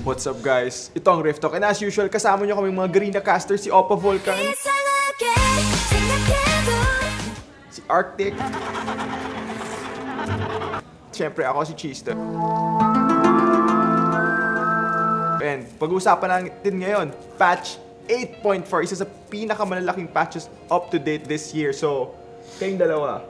What's up guys? Ito ang Rift Talk and as usual kasama nyo kaming mga Garena Caster, si Oppa Vulcan, si Arctik, siyempre ako si Cheesto. And pag-uusapan natin ngayon, patch 8.4, isa sa pinakamalalaking patches up to date this year. So, kayong dalawa,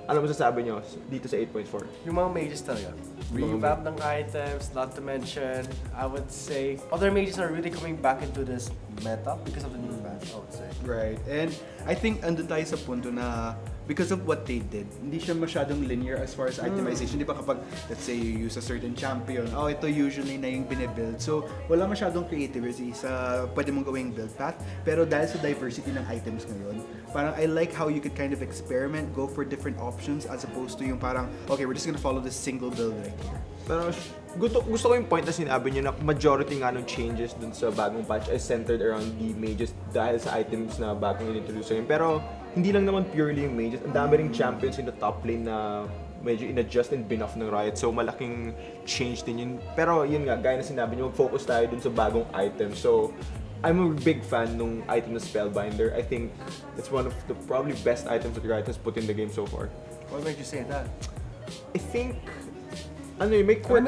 ano masasabi nyo dito sa 8.4? Yung mga mages talaga. Revamp ng items, not to mention, I would say, other mages are really coming back into this meta because of the new patch, I would say. Right, and I think andun tayo sa punto na because of what they did, hindi siya masyadong linear as far as itemization. Di ba kapag, let's say, you use a certain champion, ito usually na yung binibuild. So, wala masyadong creativity sa pwede mong gawing build path. Pero dahil sa diversity ng items ngayon, parang I like how you could kind of experiment, go for different options as opposed to yung parang, okay, we're just gonna follow this single build right here. Pero gusto ko yung point na sinabi nyo na majority nga ng changes dun sa bagong patch is centered around the mages dahil sa items na bagong in-introduce ngayon. Pero hindi lang naman purely yung mages. Ang dami ring champions in the top lane na medyo in-adjust and bin-off ng Riot. So malaking change din yun. Pero yun nga, gaya na sinabi nyo, focus tayo dun sa bagong items. So I'm a big fan nung item na Spellbinder. I think it's one of the probably best items that Riot has put in the game so far. What made you say that? I think may quirk.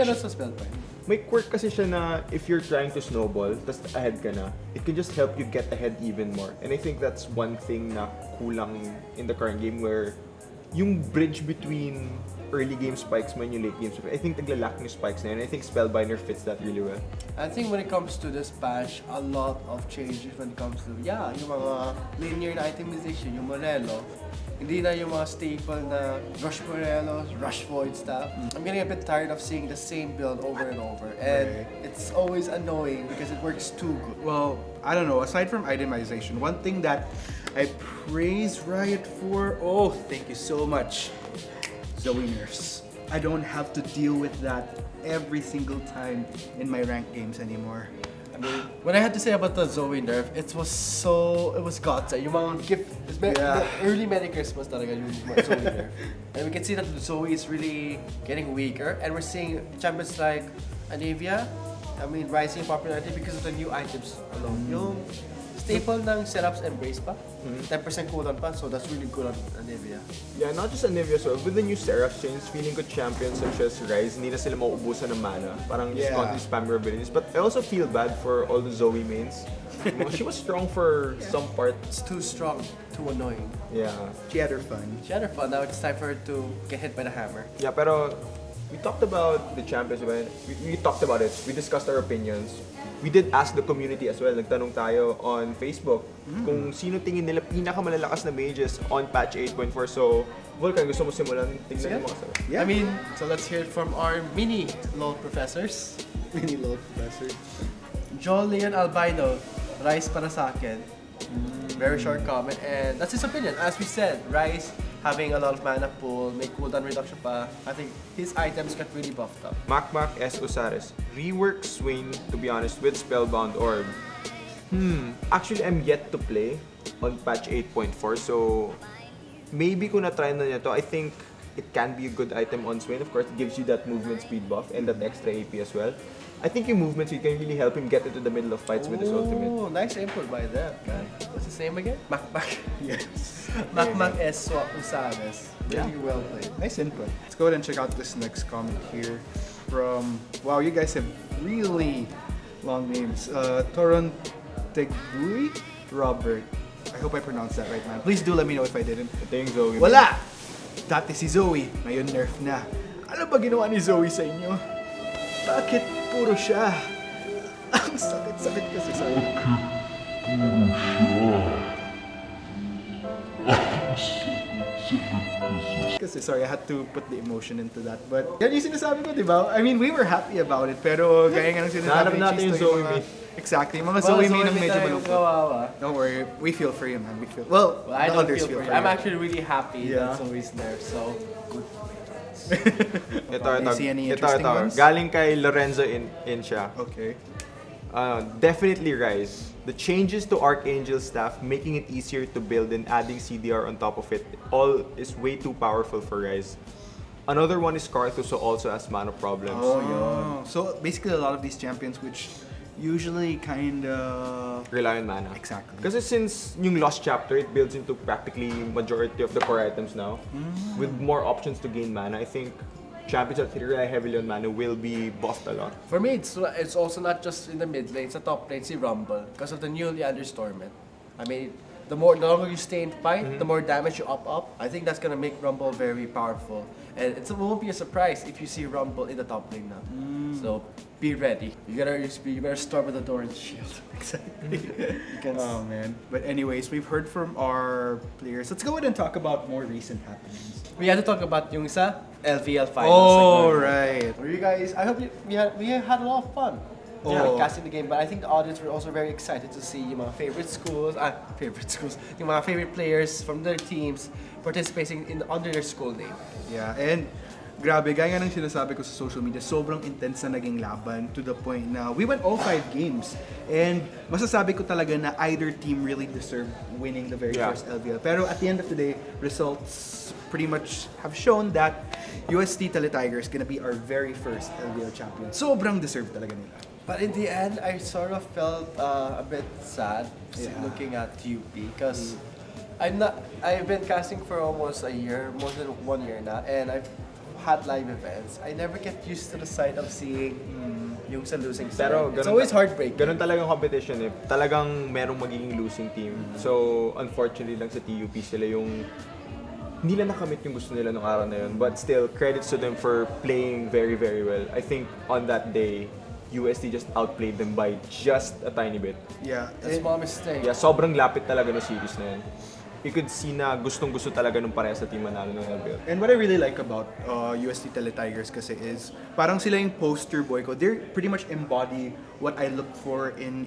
May quirk kasi siya na if you're trying to snowball, tas ahead ka na, it can just help you get ahead even more. And I think that's one thing na kulang in the current game where yung bridge between early game spikes man yung late game spikes. I think naglalak yung spikes na yun. I think Spellbinder fits that really well. I think when it comes to this patch, a lot of changes when it comes to, yung mga linear na itemization, yung Morello, hindi na yung mga staple na rush Morelos, rush Void stuff. I'm getting a bit tired of seeing the same build over and over. And it's always annoying because it works too good. Well, I don't know, aside from itemization, one thing that I praise Riot for, thank you so much, Zoe nerfs. I don't have to deal with that every single time in my ranked games anymore. I mean, when I had to say about the Zoe nerf, it was guts. Yung mga the early Merry Christmas talaga yung Zoe nerf. And we can see that Zoe is really getting weaker, and we're seeing champions like Anivia, rising in popularity because of the new items alone. Yung staple ng setups embrace pa, 10% cooldown pa, so that's really good on Anivia. Yeah, not just Anivia, so with the new Seraph change, feeling ko champions such as Ryze, hindi na sila mauubusan ng mana. Parang just constantly spam your abilities. But I also feel bad for all the Zoe mains. She was strong for some part. It's too strong, too annoying. Yeah. She had her fun. Now it's time for her to get hit by the hammer. Yeah, pero we talked about the champions, we talked about it. We discussed our opinions. We did ask the community as well. Nagtanong tayo on Facebook kung sino tingin nila pinakamalalakas na mages on patch 8.4. So, Vulcan, gusto mo simulan? Tingnan mo kasi. Yeah. So let's hear it from our mini LoL professors. Mini LoL professor. Jolian Albino, Rice para sa akin. Very short comment, and that's his opinion. As we said, Rice having a lot of mana pool, may cooldown reduction pa. I think his items got really buffed up. Macmac S. Osares, rework Swain, to be honest, with Spellbound Orb. Actually, I'm yet to play on patch 8.4, so maybe kung na-try na niya to, I think it can be a good item on Swain. Of course, it gives you that movement speed buff and that extra AP as well. I think yung movement speed can really help him get into the middle of fights with his ultimate. Oh, nice input by that guy. What's his name again? Macmac. Yes. Macmac S. Usanes. Really well played. Nice input. Let's go ahead and check out this next comment here from, wow, you guys have really long names. Torontegui Robert. I hope I pronounced that right, man. Please do let me know if I didn't. Ito yung Zoe. Wala! Dati si Zoe, ngayon nerf na. Ano ba ginawa ni Zoe sa inyo? Bakit puro siya? Ang sakit-sakit kasi sa inyo. Kasi sorry, I had to put the emotion into that. But yan yung sinasabi ko, di ba? I mean, we were happy about it, pero gaya nga ng sinasabi ni natin yung Cheesto, Zoe May. Exactly, mga Zoe May nang medyo malungkot. Don't worry, we feel for you, man. We feel, well I the don't others feel for you. for I'm you. actually really happy that Zoe's there, so good. Ito. Galing kay Lorenzo in siya. Okay. Definitely Ryze. The changes to Archangel staff, making it easier to build and adding CDR on top of it, all is way too powerful for Ryze. Another one is Karthus, who also has mana problems. So basically a lot of these champions which usually kind of Rely on mana. Exactly. Kasi since yung Lost Chapter, it builds into practically majority of the core items now. With more options to gain mana, I think champions that rely heavily on mana will be buffed a lot. For me, it's also not just in the mid lane, it's the top lane, si Rumble, because of the new Leander Stormment. I mean, the longer you stay in fight, the more damage you up. I think that's gonna make Rumble very powerful. And it won't be a surprise if you see Rumble in the top lane now. So be ready. You better start with the door and shield. Exactly. Oh man. But anyways, we've heard from our players. Let's go ahead and talk about more recent happenings. We had to talk about yung sa LVL finals. Oh, right. For you guys, I hope we had a lot of fun. Casting the game, but I think the audience were also very excited to see yung mga favorite schools, yung mga favorite players from their teams participating under their school name. Yeah, and grabe, gaya ng sinasabi ko sa social media, sobrang intense na naging laban to the point na we went all 5 games. And masasabi ko talaga na either team really deserved winning the very first LVL. Pero at the end of the day, results pretty much have shown that UST Teletigers gonna be our very first LVL champion. Sobrang deserved talaga nila. But in the end, I sort of felt a bit sad looking at UP because I've been casting for almost a year, more than 1 year now, and I've had live events. I never get used to the sight of seeing yung sa losing side. Pero it's always heartbreaking. Ganun talagang competition eh. Talagang merong magiging losing team. So, unfortunately lang sa TUP sila yung hindi lang nakamit yung gusto nila nung araw na yun. But still, credits to them for playing very, very well. I think on that day, UST just outplayed them by just a tiny bit. Yeah. A small mistake. Yeah, sobrang lapit talaga ng series na yun. You could see na gustong-gusto talaga nung pareha sa team manalo ng LVL. And what I really like about UST Teletigers kasi is parang sila yung poster boy ko. They pretty much embody what I look for in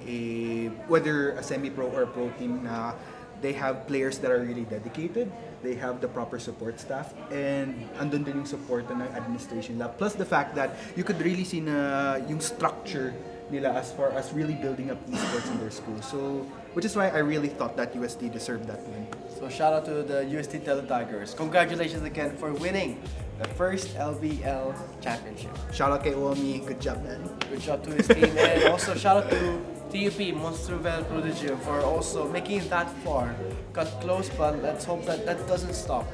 whether a semi-pro or a pro team na they have players that are really dedicated, they have the proper support staff, and andun din yung support ng administration lab. Plus the fact that you could really see na yung structure nila as far as really building up esports in their school. So, which is why I really thought that UST deserved that win. So shout out to the UST Teletigers. Congratulations again for winning the first LVL championship. Shout out kay Omi, good job man. Good job to his team, and also shout out to TUP, Monstervel Prodigy, for also making it that far. Got close, but let's hope that doesn't stop.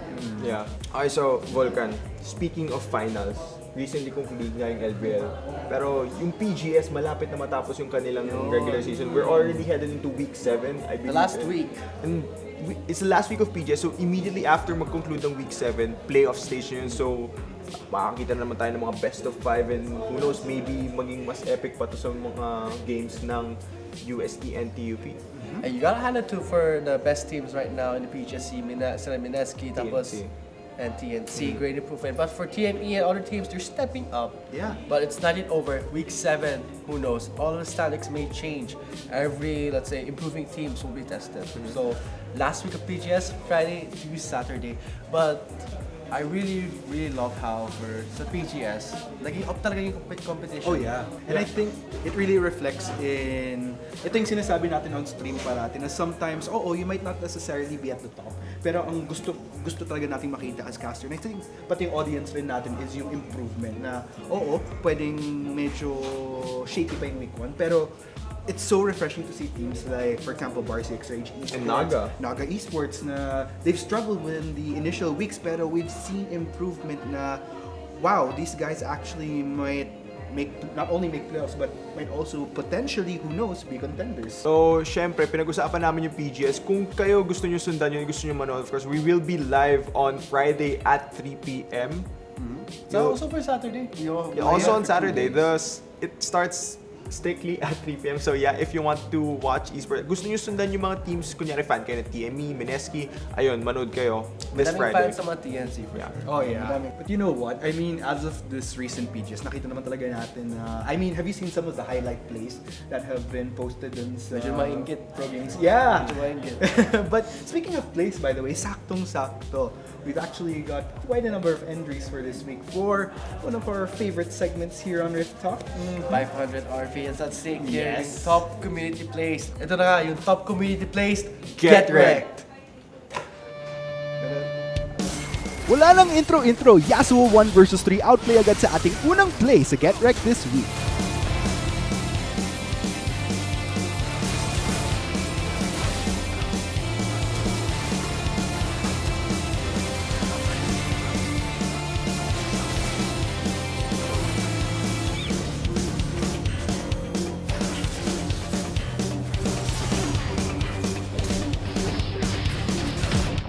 Yeah. Okay, so Vulcan, speaking of finals, recently concluded nga yung LVL. Pero yung PGS, malapit na matapos yung kanilang regular season. We're already headed into week 7, I believe. The last week. And it's the last week of PGS, so immediately after mag-conclude ng week 7, playoff stage na yun. So, makakita na naman tayo ng mga best of 5 and who knows, maybe maging mas epic pa to sa mga games ng UST and TUP. And you gotta hand it to for the best teams right now in the PGSC, sila Mineski, tapos and TNC, great improvement. But for TME and other teams, they're stepping up. Yeah. But it's not yet over. Week 7, who knows? All of the standings may change. Every, let's say, improving teams will be tested. So, last week of PGS, Friday to Saturday. But I really, really love how for sa PGS, naging up talaga yung competition. Oh yeah. And I think it really reflects in, ito yung sinasabi natin on stream parati na sometimes, you might not necessarily be at the top. Pero ang gusto talaga nating makita as caster. And I think, pati yung audience rin natin is yung improvement na, pwedeng medyo shaky pa yung week 1. Pero it's so refreshing to see teams like, for example, Barcix Rage Esports, and Naga Esports na they've struggled within the initial weeks, pero we've seen improvement na, wow, these guys actually might not only make playoffs, but might also potentially, who knows, be contenders. So, syempre, pinag-usapan namin yung PGS. Kung kayo gusto nyo sundan yun, gusto nyo manood, of course, we will be live on Friday at 3 p.m. So, also for Saturday. Also on Saturday. It starts strictly at 3 p.m. So yeah, if you want to watch esports, gusto nyo sundan yung mga teams, kunyari fan kayo na TME, Mineski, ayun, manood kayo this Friday. Fans sa mga TNC. Yeah. Oh yeah. But you know what? I mean, as of this recent PGS, nakita naman talaga natin I mean, have you seen some of the highlight plays that have been posted on sa Medyo maingit. pro games? Yeah. Medyo maingit. But speaking of plays, by the way, saktong-sakto. We've actually got quite a number of entries for this week for one of our favorite segments here on Rift Talk. 500 RPs at stake here. Yung top community plays. Ito na nga, yung top community plays. Get Rekt! Wala nang intro-intro, Yasuo 1 versus 3 outplay agad sa ating unang play sa Get Rekt this week.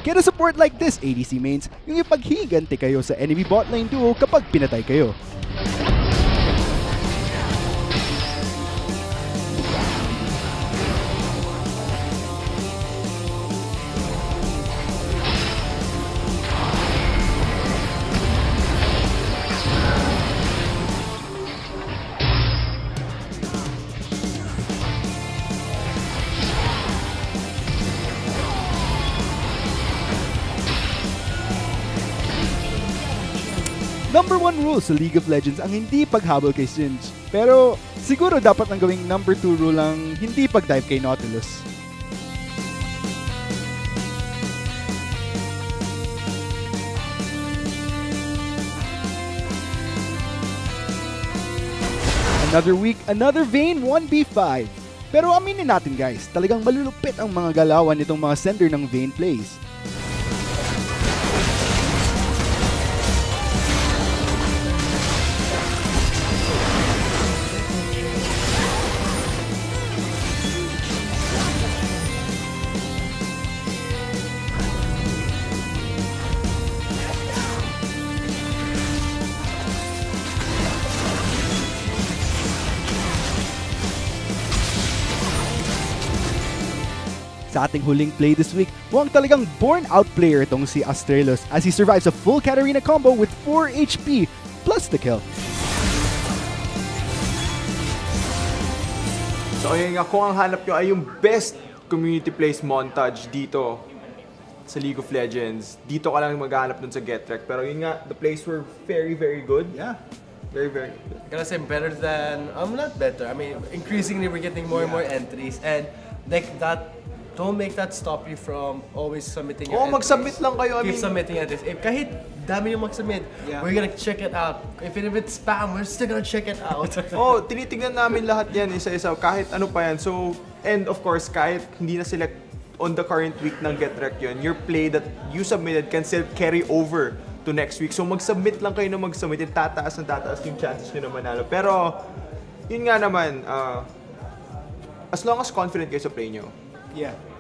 Get a support like this, ADC mains, yung ipaghiganti kayo sa enemy bot lane duo kapag pinatay kayo. Number 1 rule sa League of Legends ang hindi paghabol kay Singe. Pero siguro dapat nang gawing number 2 rule ang hindi pag-dive kay Nautilus. Another week, another Vayne 1v5. Pero aminin natin guys, talagang malulupit ang mga galawan nitong mga sender ng Vayne plays. Sa ating huling play this week, mukhang talagang born-out player itong si Astralos as he survives a full Katarina combo with 4 HP plus the kill. So ayun nga, kung ang hanap nyo ay yung best community plays montage dito sa League of Legends, dito ka lang maghahanap dun sa Get Rekt. Pero yun nga, the plays were very, very good. Yeah. Very, very good. I'm gonna say better than, not better. I mean, increasingly we're getting more and more entries, and like that, don't make that stop you from always submitting your entries. Mag-submit lang kayo. Keep submitting entries. If kahit dami yung mag-submit, we're gonna check it out. If it's spam, we're still gonna check it out. Tinitignan namin lahat yan isa-isa, kahit ano pa yan. So, and of course, kahit hindi na select on the current week ng Get Rekt yun, your play that you submitted can still carry over to next week. So, mag-submit lang kayo na mag-submit. Tataas yung chances nyo na manalo. Pero, yun nga naman, as long as confident kayo sa play nyo,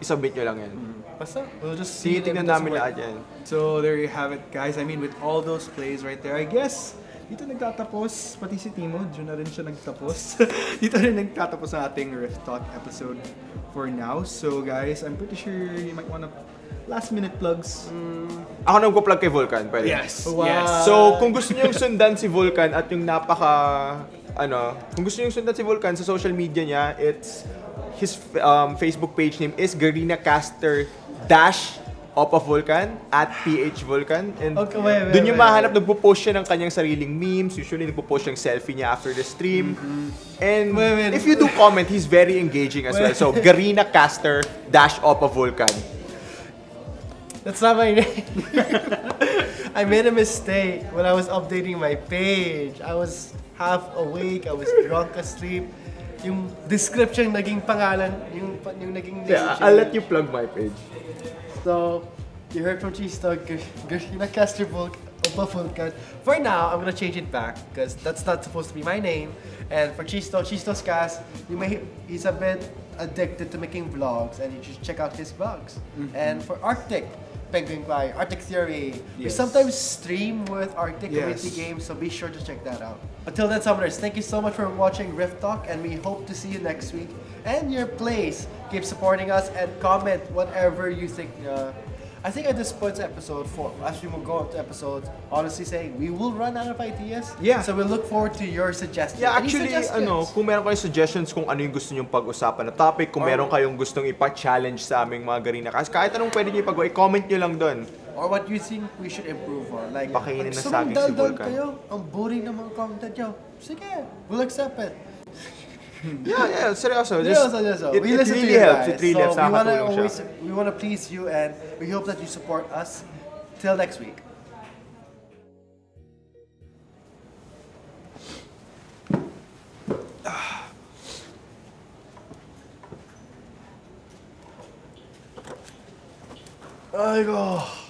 isubmit nyo lang yan. Basta, we'll just see. Tingnan namin lahat yan. So there you have it guys. I mean with all those plays right there, I guess dito nagtatapos, pati si Timo, dyan na rin siya nagtapos. Dito rin nagtatapos ang ating Rift Talk episode for now. So guys, I'm pretty sure you might wanna last minute plugs. Ako na magpo-plug kay Vulcan, pwede? Yes. Wow. Yes. So kung gusto niyo sundan si Vulcan at yung kung gusto niyo sundan si Vulcan sa social media niya, it's his Facebook page name is Garena Caster Oppa Vulcan at PH Vulcan. And okay, dun yung mahanap, nagpo-post siya ng kanyang sariling memes. Usually nagpo-post siyang selfie niya after the stream. And if you do comment, he's very engaging as well. So Garena Caster Oppa Vulcan. That's not my name. I made a mistake when I was updating my page. I was half awake, I was drunk asleep. Yung description naging pangalan, yung naging name. Yeah, I'll let you plug my page. So, you heard from Garena Caster Oppa Vulcan. For now, I'm gonna change it back because that's not supposed to be my name. And for CheestoCasts, he's a bit addicted to making vlogs, and you should check out his vlogs. And for Arctik, Arctic Theory. We sometimes stream with Arctic community games, so be sure to check that out. Until then, Summoners, thank you so much for watching Rift Talk, and we hope to see you next week. And your plays, keep supporting us and comment whatever you think. I think at this point, episode 4, as we will go on to episodes, honestly saying we will run out of ideas. Yeah. So we look forward to your suggestions. Yeah, actually, kung meron kayong suggestions kung ano yung gusto nyong pag-usapan na topic, kung meron kayong gustong ipa-challenge sa aming mga Garena Casts, kahit anong pwede nyo ipagawa, i-comment nyo lang doon. Or what you think we should improve on. Like, pakainin na sa akin si Vulcan. Kayo, ang boring ng mga content nyo. Sige, we'll accept it. Yeah, seryoso. We listen to you guys. It really helps. We want to please you, and we hope that you support us. Till next week. Ay, go.